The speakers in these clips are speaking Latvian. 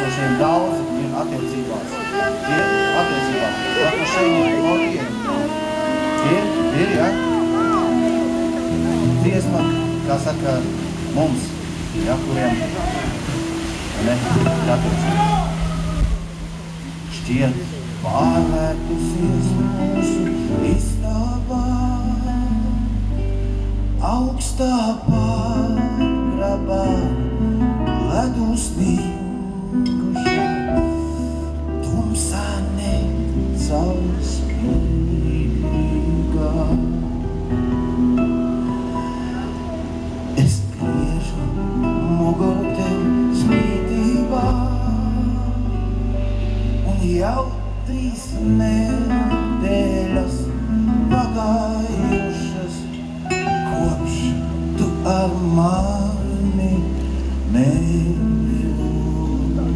esošiem daudzi ir attiecībās. Pat šeit no viena. Ir, ja? Dziesma, kā saka, mums, ja, kuriem ne, attiecībās. Šķiet pārvērtusies mūsu istabā, augstā pārgrabā, ledus dinguši, tumsā necaurspīdīgā. Es griežu muguru tev spītībā, un jau 3 nedēļas pagājušas, kopš tu ar mani nerunā.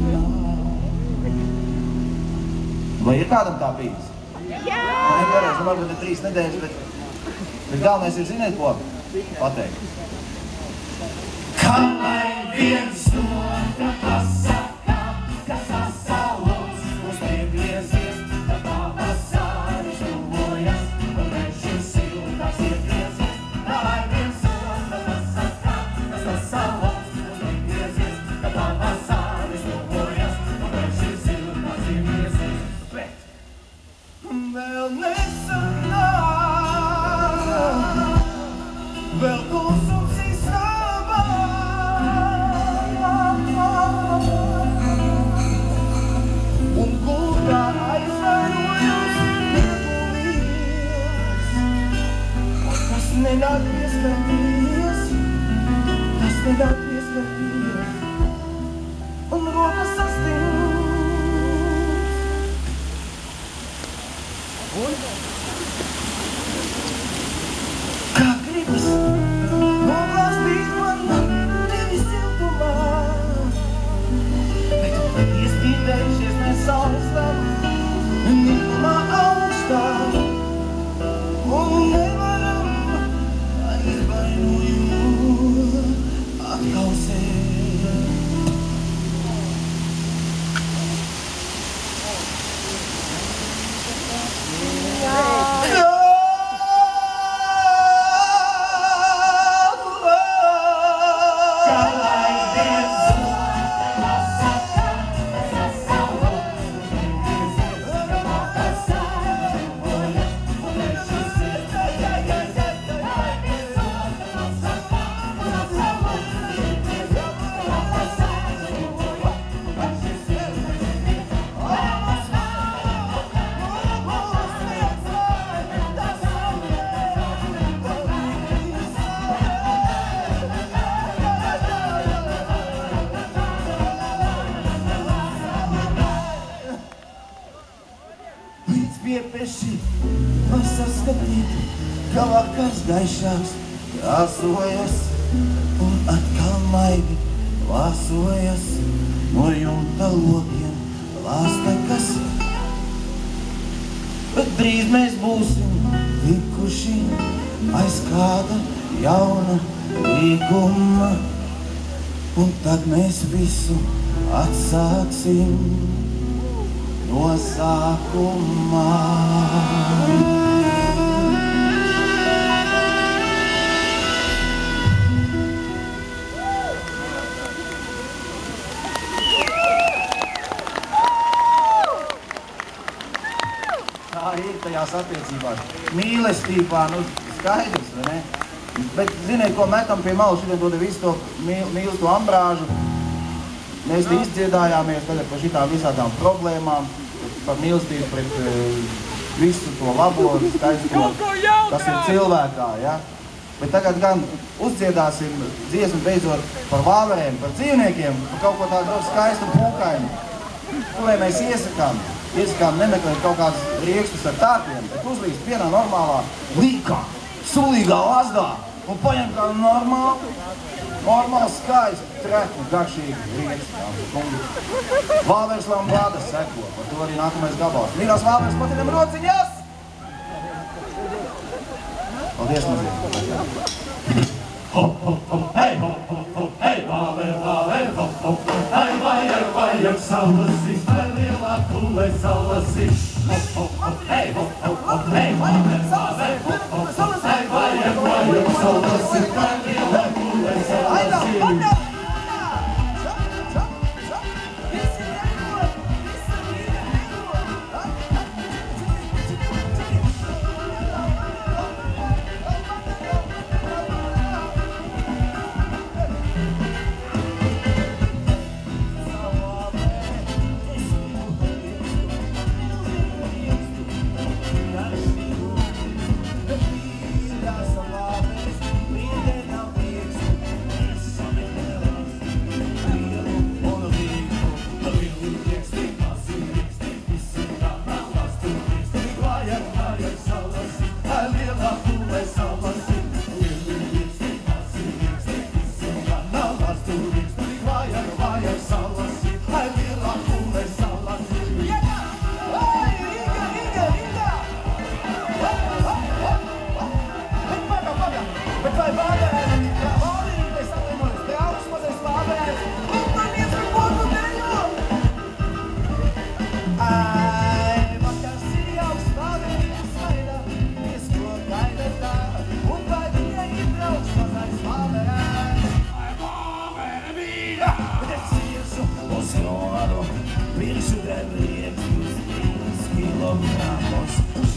Vai ir kādam tā bijis? Jā! Nepareiz, varbūt ir 3 nedēļas, bet galvenais ir, ziniet, ko pateikt. Kā lai viens otra pasaka, ka sasauls mūs piegriezies, ka pavasaris tuvojas, un šis siltās iegriezies. Kā lai viens otra pasaka, ka sasauls mūs piegriezies, ka pavasaris tuvojas, un šis siltās iegriezies. Bet vēl nesanāk, vēl klusums istabā, un gultā aizvairojums negulies. Tas nenāk pieskarties, un rokas sastings. Kā gribas noglāstīt man tevi siltumā, bet tu iespīdējušies mēs saustam, nikumā augstā, un nevaram aizvainojumu atkausēt. Piepeši, lai saskatītu, ka vakars gaišāks krāsojas, un atkal maigi vāsojas, no jumta lokiem lāstekas. Bet drīz mēs būsim tikuši aiz kāda jauna līguma, un tad mēs visu atsāksim no sākumā. Tā ir tajās attiecībās. Mīlestībā, nu, skaidrs, vai ne? Bet, ziniet, ko metam pie malu šitiem to visu to mīlu to ambrāžu. Mēs te izdziedājāmies tagad par šitām visādām problēmām, par mīlestību pret visu to labo, skaisto, kas ir cilvēkā, ja? Bet tagad gan uzdziedāsim dziesmu beidzot par vāverēm, par dzīvniekiem, par kaut ko tādu skaistu un pūkainu. Kurai mēs iesakām nemeklēt kaut kādas riekstus ar tārpiem, bet uzlīst vienā normālā līkā, sulīgā lazdā un paņem kā normāli skaistu, treku, garšīgu riekstu. Vāveres lambādas seko, par to arī nākamais gabals. Mīļās vāveres, patinam rociņas! Paldies, mazliet! Hop, hop, hop, hei, hop, hop, hop, hei, vāver, vāver, hop, hop, hei, vajer, vajer! vajag salasi, vai lielā kullē salasi. Hop, hop, hei, hop, hop, hop, hei, māve, māve, hop, hop, hop, hei, vajag salasi, vai lielā kullē salasi. Piršu tev riektus 3 kilogramos.